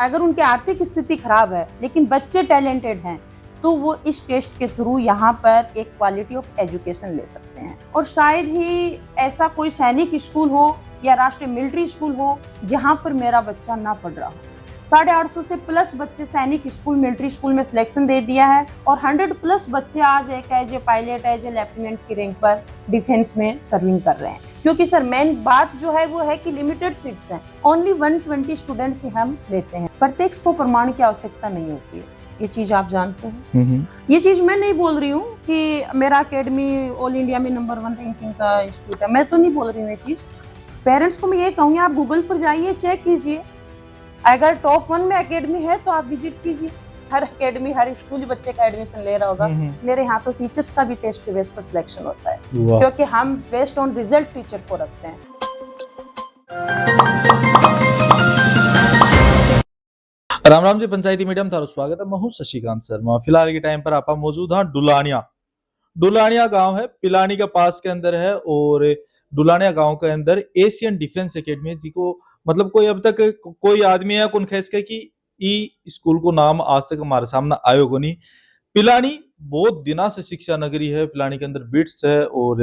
अगर उनकी आर्थिक स्थिति खराब है लेकिन बच्चे टैलेंटेड हैं तो वो इस टेस्ट के थ्रू यहाँ पर एक क्वालिटी ऑफ एजुकेशन ले सकते हैं। और शायद ही ऐसा कोई सैनिक स्कूल हो या राष्ट्रीय मिलिट्री स्कूल हो जहाँ पर मेरा बच्चा ना पढ़ रहा हो। 850 से प्लस बच्चे सैनिक स्कूल मिलिट्री स्कूल में सिलेक्शन दे दिया है और 100 प्लस बच्चे आज एक as a pilot as a lieutenant की रैंक पर डिफेंस में सर्विंग कर रहे हैं। क्योंकि सर मेन बात जो है वो है कि लिमिटेड सीट्स हैं, ओनली 120 स्टूडेंट्स ही हम लेते हैं। प्रत्येक को प्रमाण की आवश्यकता नहीं होती है, ये चीज आप जानते हैं। ये चीज मैं नहीं बोल रही हूँ कि मेरा एकेडमी ऑल इंडिया में नंबर 1 रैंकिंग का इंस्टीट्यूट है, मैं तो नहीं बोल रही हूँ ये चीज। पेरेंट्स को मैं ये कहूँगी आप गूगल पर जाइए, चेक कीजिए, अगर टॉप 1 में एकेडमी है तो आप विजिट कीजिए। हर एकेडमी हर स्कूल बच्चे का एडमिशन ले रहा होगा। मेरे यहाँ तो टीचर्स का भी टेस्ट के बेस पर सिलेक्शन होता है, क्योंकि हम बेस्ड ऑन रिजल्ट टीचर को रखते हैं। राम राम जी, पंचायती मीडियम थारो स्वागत है। मैं हूं शशिकांत शर्मा। फिलहाल के टाइम पर आप मौजूद हाँ डुलानिया गांव है, पिलानी के पास के अंदर है। और डुलानिया गांव के अंदर एशियन डिफेंस एकेडमी है, जिको मतलब कोई अब तक कोई आदमी है कौन खेस के कि ई स्कूल को नाम आज तक हमारे सामने आयो को नहीं। पिलानी बहुत दिना से शिक्षा नगरी है। पिलानी के अंदर बिट्स है और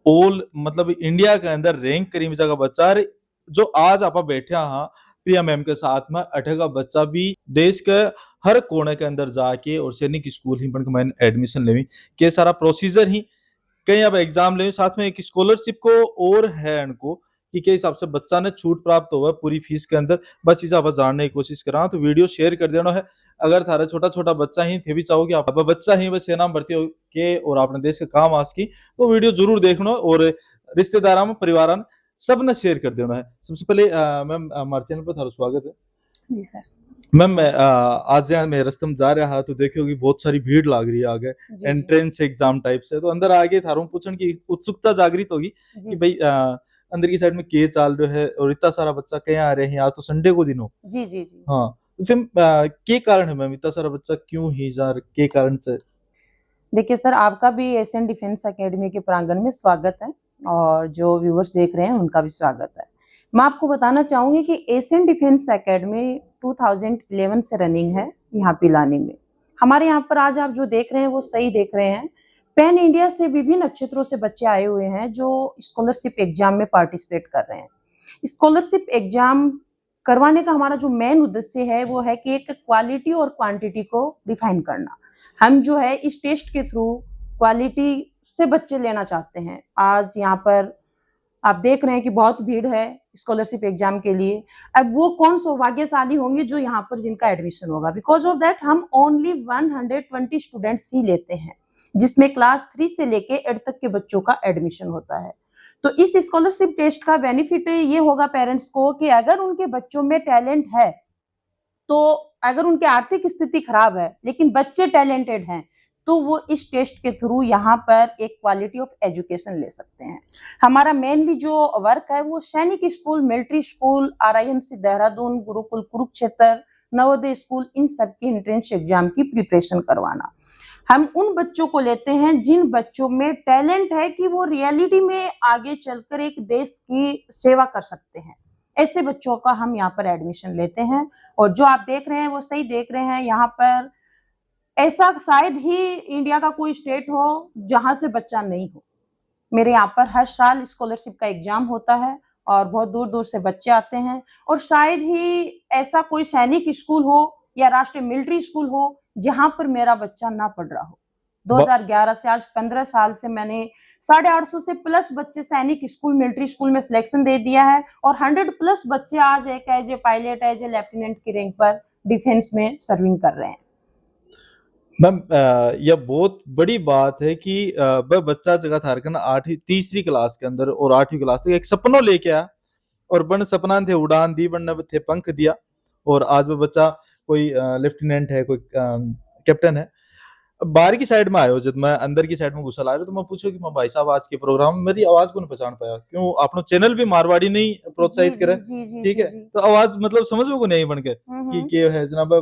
ऑल मतलब इंडिया के अंदर रैंक करीब जगह बच्चा है। जो आज आप बैठे हाँ प्रिया मैम के साथ में 8 का बच्चा भी देश के हर कोने के अंदर जाके और सैनिक स्कूल ही बन के मैंने एडमिशन लेवी के सारा प्रोसीजर ही कहीं अब एग्जाम ले, साथ में एक स्कॉलरशिप को और है इनको कि के हिसाब से बच्चा ने छूट प्राप्त हुआ पूरी फीस के अंदर। बस चीज आप जानने की कोशिश करा तो वीडियो शेयर कर देना है। अगर थारा छोटा छोटा बच्चा ही थे भी चाहो कि आप बच्चा ही बस सेना में भर्ती हो के और अपने देश के काम आस की, तो वीडियो जरूर देखना और रिश्तेदार में परिवार सब ने शेयर कर देना है। सबसे पहले मैम हमारे चैनल पर थारा स्वागत है। जी सर। मैम मैं आज यहाँ मैं रास्ते में जा रहा तो देखोगी बहुत सारी भीड़ लाग रही है आगे एंट्रेंस एग्जाम टाइप से, तो अंदर आगे थारों पूछने की उत्सुकता जागृत होगी कि भाई अंदर की साइड में के चाल रहे है और इतना सारा बच्चा कहीं आ रहे हैं। आज तो संडे को दिन हो। जी जी जी हाँ, तो फिर के कारण है मैम इतना सारा बच्चा क्यों ही जा के कारण से? देखिए सर, आपका भी एशियन डिफेंस एकेडमी के प्रांगण में स्वागत है और जो व्यूअर्स देख रहे हैं उनका भी स्वागत है। मैं आपको बताना चाहूंगी कि एशियन डिफेंस एकेडमी 2011 से रनिंग है यहाँ पिलानी में। हमारे यहाँ पर आज आप जो देख रहे हैं वो सही देख रहे हैं। पैन इंडिया से विभिन्न क्षेत्रों से बच्चे आए हुए हैं जो स्कॉलरशिप एग्जाम में पार्टिसिपेट कर रहे हैं। स्कॉलरशिप एग्जाम करवाने का हमारा जो मेन उद्देश्य है वो है कि एक क्वालिटी और क्वांटिटी को डिफाइन करना। हम जो है इस टेस्ट के थ्रू क्वालिटी से बच्चे लेना चाहते हैं। आज यहाँ पर आप देख रहे हैं कि बहुत भीड़ है स्कॉलरशिप एग्जाम के लिए। अब वो कौन सौभाग्यशाली होंगे जो यहाँ पर जिनका एडमिशन होगा। बिकॉज ऑफ दैट हम ओनली 120 स्टूडेंट्स ही लेते हैं, जिसमें क्लास 3 से लेके 8 तक के बच्चों का एडमिशन होता है। तो इस स्कॉलरशिप टेस्ट का बेनिफिट ये होगा पेरेंट्स को कि अगर उनके बच्चों में टैलेंट है, तो अगर उनकी आर्थिक स्थिति खराब है लेकिन बच्चे टैलेंटेड हैं, तो वो इस टेस्ट के थ्रू यहाँ पर एक क्वालिटी ऑफ एजुकेशन ले सकते हैं। हमारा मेनली जो वर्क है वो Sainik school, military school, RIMC Dehradun, Gurukul Kurukshetra, Navodaya school, इन सब की एंट्रेंस एग्जाम की प्रिपरेशन करवाना। हम उन बच्चों को लेते हैं जिन बच्चों में टैलेंट है कि वो रियलिटी में आगे चलकर एक देश की सेवा कर सकते हैं। ऐसे बच्चों का हम यहाँ पर एडमिशन लेते हैं। और जो आप देख रहे हैं वो सही देख रहे हैं। यहाँ पर ऐसा शायद ही इंडिया का कोई स्टेट हो जहां से बच्चा नहीं हो। मेरे यहाँ पर हर साल स्कॉलरशिप का एग्जाम होता है और बहुत दूर दूर से बच्चे आते हैं। और शायद ही ऐसा कोई सैनिक स्कूल हो या राष्ट्रीय मिलिट्री स्कूल हो जहां पर मेरा बच्चा ना पढ़ रहा हो। 2011 से आज 15 साल से मैंने 850 से प्लस बच्चे सैनिक स्कूल मिलिट्री स्कूल में सिलेक्शन दे दिया है और 100 प्लस बच्चे आज एक as a pilot as a lieutenant की रैंक पर डिफेंस में सर्विंग कर रहे हैं। मैम यह बहुत बड़ी बात है कि वह बच्चा जगह था तीसरी क्लास के अंदर और 8वीं क्लास तक एक सपना लेके आया और बन सपना थे उड़ान दी, बन थे पंख दिया और आज वह बच्चा कोई लेफ्टिनेंट है, कोई कैप्टन है। बाहर की साइड में आयो, जब मैं अंदर की साइड में घुसा ला रहा तो मैं पूछो कि मैं भाई साहब आज के प्रोग्राम में मेरी आवाज को नहीं पहचान पाया, क्यों अपना चैनल भी मारवाड़ी नहीं प्रोत्साहित करे, ठीक है? तो आवाज मतलब समझ में को नहीं बन के कि है जनाब,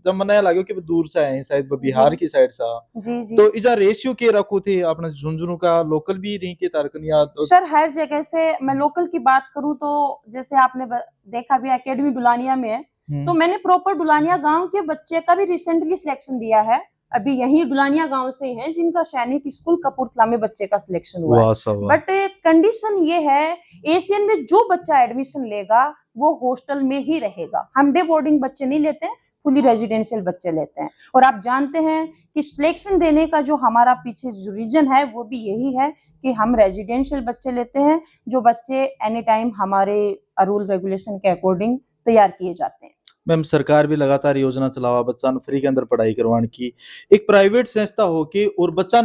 जब मैंने लगे कि दूर से आए शायद बिहार की साइड से, तो इजा रेशियो के रखो थे अपने झुंझुनू का लोकल भी रही के तारकनिया? सर हर जगह से मैं लोकल की बात करूं तो जैसे आपने देखा भी एकेडमी डुलानिया में है तो मैंने प्रॉपर डुलानिया गांव के बच्चे का भी रिसेंटली सिलेक्शन दिया है, अभी यही डुलानिया गांव से हैं जिनका सैनिक स्कूल कपूरथला में बच्चे का सिलेक्शन हुआ है। वाह साहब वाह। बट कंडीशन ये है, एशियन में जो बच्चा एडमिशन लेगा वो हॉस्टल में ही रहेगा। हम डे बोर्डिंग बच्चे नहीं लेते हैं, फुली रेजिडेंशियल बच्चे लेते हैं। और आप जानते हैं कि सिलेक्शन देने का जो हमारा पीछे जो रीजन है वो भी यही है कि हम रेजिडेंशियल बच्चे लेते हैं, जो बच्चे एनी टाइम हमारे रूल रेगुलेशन के अकॉर्डिंग तैयार किए जाते हैं। मैम सरकार भी लगातार योजना चलावा बच्चा फ्री के अंदर पढ़ाई करवाने की, एक प्राइवेट संस्था हो के और बच्चा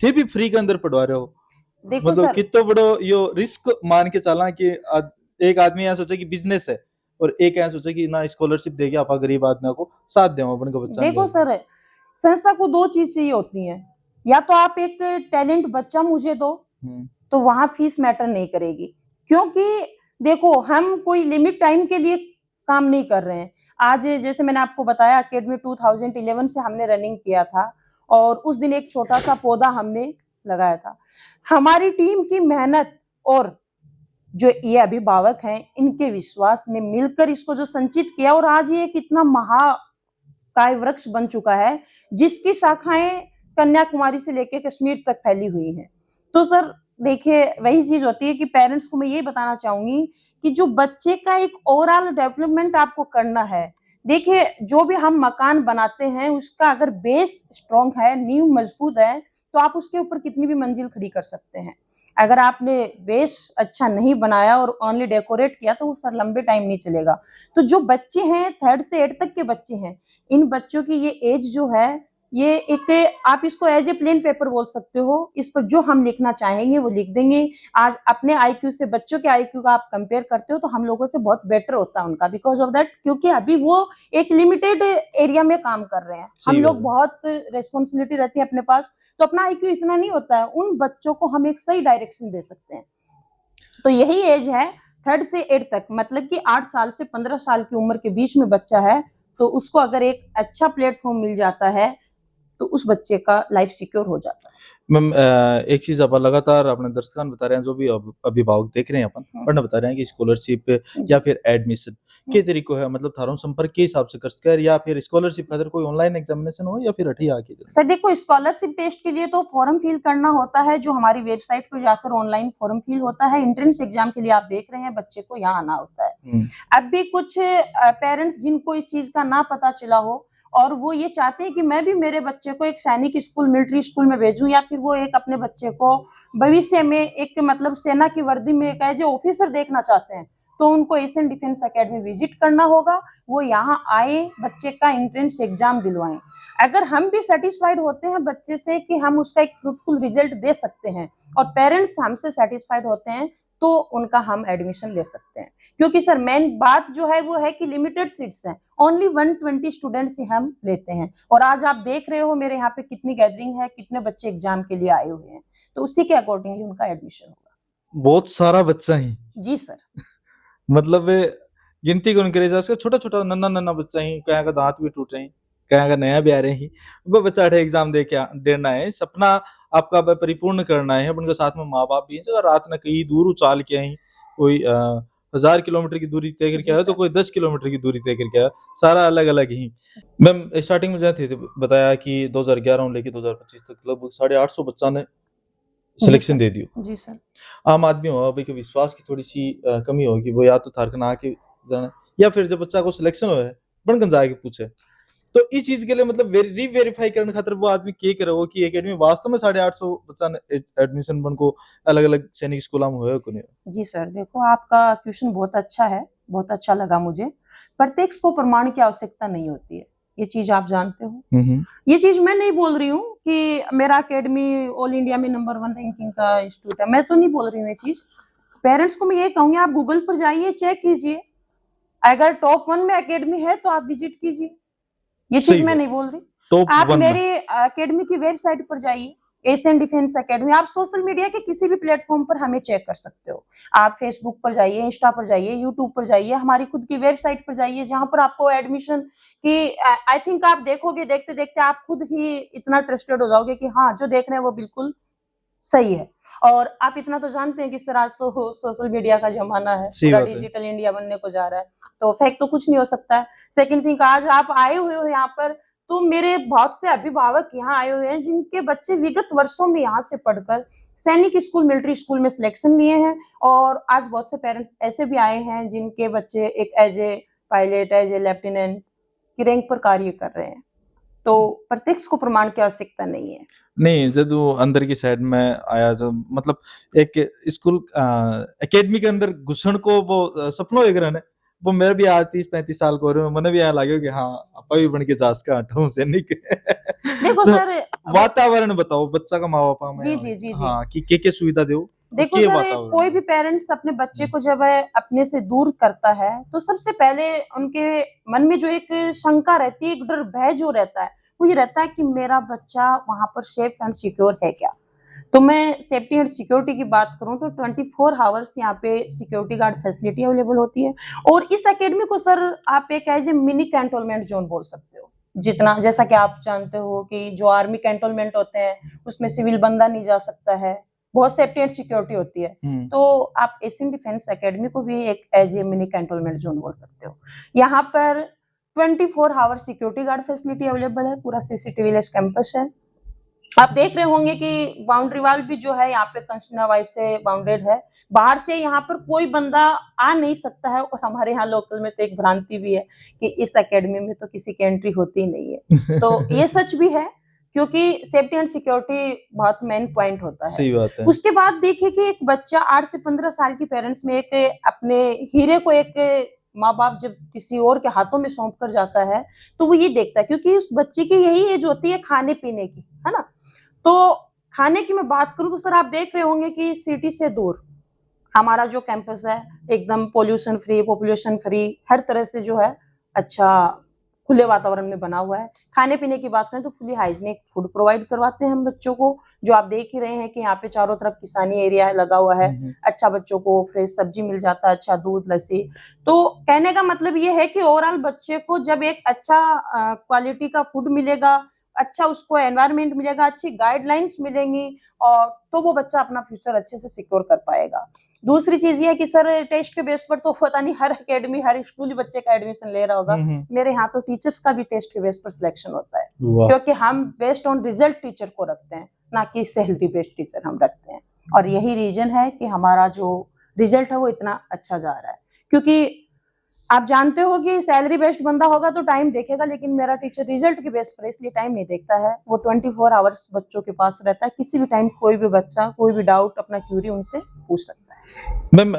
थे भी फ्री के अंदर पढ़वा रहे हो, देखो मतलब सर, कितना बड़ो यो रिस्क मान के चला कि एक आदमी यहाँ सोचे कि बिजनेस है और एक यहाँ सोचे कि ना स्कॉलरशिप देके आप गरीब आदमी को साथ दें अपन को बच्चा। देखो सर, संस्था को दो चीज चाहिए होती है, या तो आप एक टैलेंट बच्चा मुझे दो, तो वहां फीस मैटर नहीं करेगी, क्योंकि देखो हम कोई लिमिट टाइम के लिए काम नहीं कर रहे हैं। आज जैसे मैंने आपको बताया अकेडमी 2011 से हमने रनिंग किया था और उस दिन एक छोटा सा पौधा हमने लगाया था। हमारी टीम की मेहनत और जो ये अभिभावक हैं इनके विश्वास ने मिलकर इसको जो संचित किया, और आज ये कितना महाकाय वृक्ष बन चुका है जिसकी शाखाएं कन्याकुमारी से लेकर कश्मीर तक फैली हुई हैं। तो सर देखिए, वही चीज होती है कि पेरेंट्स को मैं यही बताना चाहूंगी कि जो बच्चे का एक ओवरऑल डेवलपमेंट आपको करना है। देखिए, जो भी हम मकान बनाते हैं उसका अगर बेस स्ट्रांग है, नींव मजबूत है, तो आप उसके ऊपर कितनी भी मंजिल खड़ी कर सकते हैं। अगर आपने बेस अच्छा नहीं बनाया और ओनली डेकोरेट किया तो वो सर लंबे टाइम नहीं चलेगा। तो जो बच्चे हैं 3rd से 8th तक के बच्चे हैं, इन बच्चों की ये एज जो है, ये एक आप इसको एज ए प्लेन पेपर बोल सकते हो, इस पर जो हम लिखना चाहेंगे वो लिख देंगे। आज अपने आईक्यू से बच्चों के आईक्यू का आप कंपेयर करते हो तो हम लोगों से बहुत बेटर होता है उनका, बिकॉज ऑफ दैट, क्योंकि अभी वो एक लिमिटेड एरिया में काम कर रहे हैं, हम लोग बहुत रेस्पॉन्सिबिलिटी रहती है अपने पास, तो अपना आईक्यू इतना नहीं होता है। उन बच्चों को हम एक सही डायरेक्शन दे सकते हैं। तो यही एज है 3rd से 8th तक, मतलब कि 8 साल से 15 साल की उम्र के बीच में बच्चा है, तो उसको अगर एक अच्छा प्लेटफॉर्म मिल जाता है तो उस बच्चे का लाइफ सिक्योर हो जाता है। मैम एक चीज अपन लगातार अपने दर्शकों बता रहे हैं, जो भी अभिभावक देख रहे हैं अपन पढ़ना बता रहे हैं कि स्कॉलरशिप या फिर एडमिशन के तरीको है, मतलब थारों संपर्क के हिसाब से कर सके, या फिर स्कॉलरशिप खातिर कोई ऑनलाइन एग्जामिनेशन हो या फिर अठी आके सर देखो, स्कॉलरशिप टेस्ट के लिए तो फॉर्म फिल करना होता है, जो हमारी वेबसाइट पर जाकर ऑनलाइन फॉर्म फिल होता है। एंट्रेंस एग्जाम के लिए आप देख रहे हैं बच्चे को यहाँ आना होता है। अब भी कुछ पेरेंट्स जिनको इस चीज का ना पता चला हो और वो ये चाहते हैं कि मैं भी मेरे बच्चे को एक सैनिक स्कूल, मिलिट्री स्कूल में भेजूं, या फिर वो एक अपने बच्चे को भविष्य में एक मतलब सेना की वर्दी में एक एज ए ऑफिसर देखना चाहते हैं, तो उनको एशियन डिफेंस एकेडमी विजिट करना होगा। वो यहाँ आए, बच्चे का एंट्रेंस एग्जाम दिलवाएं। अगर हम भी सेटिस्फाइड होते हैं बच्चे से कि हम उसका एक फ्रूटफुल रिजल्ट दे सकते हैं और पेरेंट्स हमसे सेटिस्फाइड होते हैं, तो उनका हम एडमिशन ले सकते हैं। क्योंकि सर मेन बात जो है वो है कि लिमिटेड सीट्स हैं, ओनली 120 स्टूडेंट्स ही हम लेते हैं। और आज आप देख रहे हो मेरे यहाँ पे कितनी गैदरिंग है, कितने बच्चे एग्जाम के लिए आए हुए हैं, तो उसी के अकॉर्डिंगली उनका एडमिशन होगा। बहुत सारा बच्चा ही जी सर, मतलब गिनती को करे जा सके, छोटा छोटा नन्ना नन्ना बच्चा ही, कहीं का दांत भी टूट रहे हैं, कहीं का नया भी आ रहे हैं, वो बच्चा एग्जाम दे के देना है, सपना आपका परिपूर्ण करना है। उनके साथ में माँ बाप भी हैं, रात में कहीं दूर उचाल के आई, कोई 1000 किलोमीटर की दूरी तय करके आया तो कोई 10 किलोमीटर की दूरी तय करके आया, सारा अलग अलग ही। मैम स्टार्टिंग में जो थे बताया कि 2011 लेके 2025 तक लगभग 850 बच्चा ने सिलेक्शन दे दियो। जी सर। आम आदमी हो अभी के विश्वास की थोड़ी सी कमी होगी, वो या तो थारकन आके जाना, या फिर जब बच्चा को सिलेक्शन हो है बनकन जाके पूछे, तो इस चीज के लिए मतलब री-वेरीफाई करने खातिर वो आदमी के करे हो कि एकेडमी वास्तव में 850 बच्चा ने एडमिशन बन को अलग अलग सैनिक स्कूल में होया को नहीं। जी सर, देखो आपका क्वेश्चन बहुत अच्छा है, बहुत अच्छा लगा मुझे। प्रत्यक्ष को प्रमाण की आवश्यकता नहीं होती है, ये चीज आप जानते हो। ये चीज मैं नहीं बोल रही हूँ कि मेरा एकेडमी ऑल इंडिया में नंबर 1 रैंकिंग का इंस्टीट्यूट है, मैं तो नहीं बोल रही हूँ ये चीज। पेरेंट्स को मैं ये कहूंगी, आप गूगल पर जाइए, चेक कीजिए, अगर टॉप 1 में एकेडमी है तो आप विजिट कीजिए, ये चीज मैं नहीं बोल रही। आप मेरे एकेडमी की वेबसाइट पर जाइए, एशियन डिफेंस एकेडमी, आप सोशल मीडिया के किसी भी प्लेटफॉर्म पर हमें चेक कर सकते हो। आप फेसबुक पर जाइए, इंस्टा पर जाइए, यूट्यूब पर जाइए, हमारी खुद की वेबसाइट पर जाइए, जहां पर आपको एडमिशन की आई थिंक आप देखोगे, देखते देखते आप खुद ही इतना ट्रस्टेड हो जाओगे कि हाँ, जो देख रहे हैं वो बिल्कुल सही है। और आप इतना तो जानते हैं कि सर आज तो सोशल मीडिया का ज़माना है, सही पूरा बात है। डिजिटल इंडिया बनने को जा रहा है, तो फेक तो कुछ नहीं हो सकता है। सेकंड थिंग आज आप आए हुए हो यहाँ पर, तो मेरे बहुत से अभिभावक यहाँ आए हुए हैं जिनके बच्चे विगत वर्षों में यहाँ से पढ़कर सैनिक स्कूल, मिलिट्री स्कूल में सिलेक्शन लिए हैं और आज बहुत से पेरेंट्स ऐसे भी आए हैं जिनके बच्चे एक as a pilot, as a lieutenant की रैंक पर कार्य कर रहे हैं। तो प्रत्यक्ष को प्रमाण की आवश्यकता नहीं है। नहीं, जब वो अंदर की साइड में आया तो मतलब एक स्कूल एकेडमी के अंदर घुसण को वो सपनो एक रहने वो मैं भी आज 30-35 साल को हो रहा हूँ मैंने भी यहाँ लगे कि हाँ आपा भी बन के जास का हटाऊं सैनिक देखो तो सर वातावरण बताओ बच्चा का माँ बापा में जी। हाँ कि के सुविधा दो देखो के सर वातावरण कोई भी पेरेंट्स अपने बच्चे को जब अपने से दूर करता है तो सबसे पहले उनके मन में जो एक शंका रहती है, एक डर भय जो रहता है वो ये रहता है कि मेरा बच्चा वहां पर सेफ एंड सिक्योर है क्या। तो मैं सेफ्टी एंड सिक्योरिटी की बात करूं तो 24 आवर्स यहाँ पे सिक्योरिटी गार्ड फैसिलिटी अवेलेबल होती है और इस एकेडमी को सर आप एक as a mini cantonment zone बोल सकते हो। जितना जैसा कि आप जानते हो कि जो आर्मी कैंटोनमेंट होते हैं उसमें सिविल बंदा नहीं जा सकता है, बहुत सेफ्टी एंड सिक्योरिटी होती है। तो आप एशियन डिफेंस एकेडमी को भी एक as a mini cantonment zone बोल सकते हो। यहाँ पर 24 hour security guard facility available है, पूरा सीसीटीवी लेस कैंपस है। आप देख रहे होंगे कि बाउंड्री वाल भी जो है यहाँ पे कंस्ट्रक्शन वाइज से बाउंडेड है, बाहर से यहाँ पर कोई बंदा आ नहीं सकता है और हमारे यहाँ लोकल में तो एक भ्रांति भी है कि इस एकेडमी में तो किसी की एंट्री होती नहीं है। तो ये सच भी है क्योंकि सेफ्टी एंड सिक्योरिटी बहुत मेन पॉइंट होता है। सही बात है। उसके बाद देखिए कि एक बच्चा 8 से 15 साल की पेरेंट्स में एक अपने हीरे को एक माँ बाप जब किसी और के हाथों में सौंप कर जाता है तो वो ये देखता है क्योंकि उस बच्चे की यही एज होती है खाने पीने की, है ना। तो खाने की मैं बात करूं तो सर आप देख रहे होंगे कि सिटी से दूर हमारा जो कैंपस है एकदम पोल्यूशन फ्री, पॉपुलेशन फ्री, हर तरह से जो है अच्छा खुले वातावरण में बना हुआ है। खाने पीने की बात करें तो फुली हाइजीनिक फूड प्रोवाइड करवाते हैं हम बच्चों को, जो आप देख ही रहे हैं कि यहाँ पे चारों तरफ किसानी एरिया लगा हुआ है। अच्छा बच्चों को फ्रेश सब्जी मिल जाता है, अच्छा दूध, लस्सी। तो कहने का मतलब ये है कि ओवरऑल बच्चे को जब एक अच्छा क्वालिटी का फूड मिलेगा, अच्छा उसको एनवायरनमेंट मिलेगा, अच्छी गाइडलाइंस मिलेंगी और तो वो बच्चा अपना फ्यूचर अच्छे से सिक्योर कर पाएगा। दूसरी चीज ये है कि सर टेस्ट के बेस पर तो पता नहीं हर एकेडमी, हर स्कूल ही बच्चे का एडमिशन ले रहा होगा। मेरे यहाँ तो टीचर्स का भी टेस्ट के बेस पर सिलेक्शन होता है क्योंकि हम बेस्ड ऑन रिजल्ट टीचर को रखते हैं, ना कि सैलरी बेस्ड टीचर हम रखते हैं। और यही रीजन है कि हमारा जो रिजल्ट है वो इतना अच्छा जा रहा है क्योंकि आप जानते हो कि सैलरी बेस्ड बंदा होगा तो टाइम देखेगा, लेकिन मेरा टीचर रिजल्ट के बेस पर इसलिए टाइम नहीं देखता है। वो 24 आवर्स बच्चों के पास रहता है, किसी भी टाइम कोई भी बच्चा कोई भी डाउट अपना क्यूरी उनसे पूछ सकता है। मैम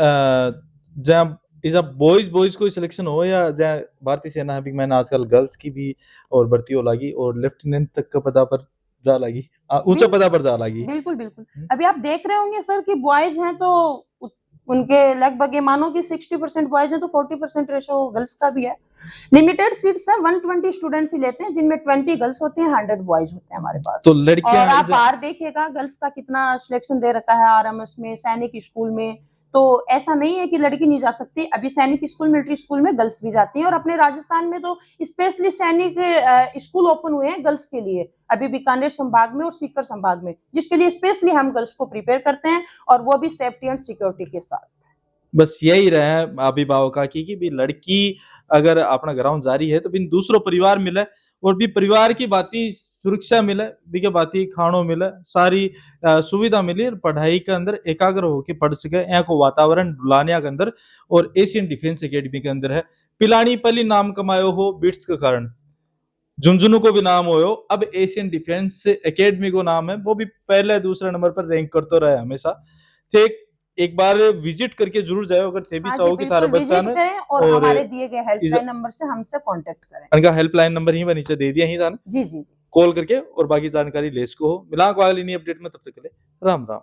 जहाँ इज बॉयज कोई सिलेक्शन हो या जहाँ भारतीय सेना है मैंने आजकल गर्ल्स की भी और भर्ती हो लगी और लेफ्टिनेंट तक का पदा पर जा लगी, ऊंचा पदा पर जा लगी। बिल्कुल। अभी आप देख रहे होंगे सर कि बॉयज हैं तो उनके लगभग ये मानो कि 60% बॉयज हैं तो 40% रेशो गर्ल्स का भी है। लिमिटेड सीट्स है, 120 स्टूडेंट्स ही लेते हैं जिनमें 20 गर्ल्स होते हैं, 100 बॉयज होते हैं हमारे पास। तो लड़कियां और आप बाहर देखिएगा गर्ल्स का कितना सिलेक्शन दे रखा है आरएमएस में, सैनिक स्कूल में। तो ऐसा नहीं है कि लड़की नहीं जा सकती, अभी सैनिक स्कूल, मिलिट्री स्कूल में गर्ल्स भी जाती हैं और अपने राजस्थान में तो स्पेशली सैनिक स्कूल ओपन हुए हैं गर्ल्स के लिए, अभी बीकानेर संभाग में और सीकर संभाग में, जिसके लिए स्पेशली हम गर्ल्स को प्रिपेयर करते हैं और वो भी सेफ्टी एंड सिक्योरिटी के साथ। बस यही रहे अभिभावक की कि भी लड़की अगर अपना ग्राउंड जारी है तो भी दूसरो परिवार मिले और भी परिवार की बाती सुरक्षा मिले, भी के बाती खानो मिले, सारी सुविधा मिली, पढ़ाई के अंदर एकाग्र होकर पढ़ सके। यहाँ को वातावरण डुलानिया के अंदर और एशियन डिफेंस एकेडमी के अंदर है। पिलानी पहली नाम कमायो हो बिट्स के कारण, झुंझुनू को भी नाम हो, अब एशियन डिफेंस एकेडमी को नाम है, वो भी पहले दूसरे नंबर पर रैंक करते रहे हमेशा। थे एक बार विजिट करके जरूर जाओ अगर थे भी चाहो कि थारा बच्चा ने और हमारे दिए गए हेल्पलाइन नंबर से हमसे कांटेक्ट करें। इनका हेल्पलाइन नंबर ही नीचे दे दिया ही था जी। कॉल करके और बाकी जानकारी ले सको। मिला को अगली नई अपडेट में, तब तक के लिए राम राम।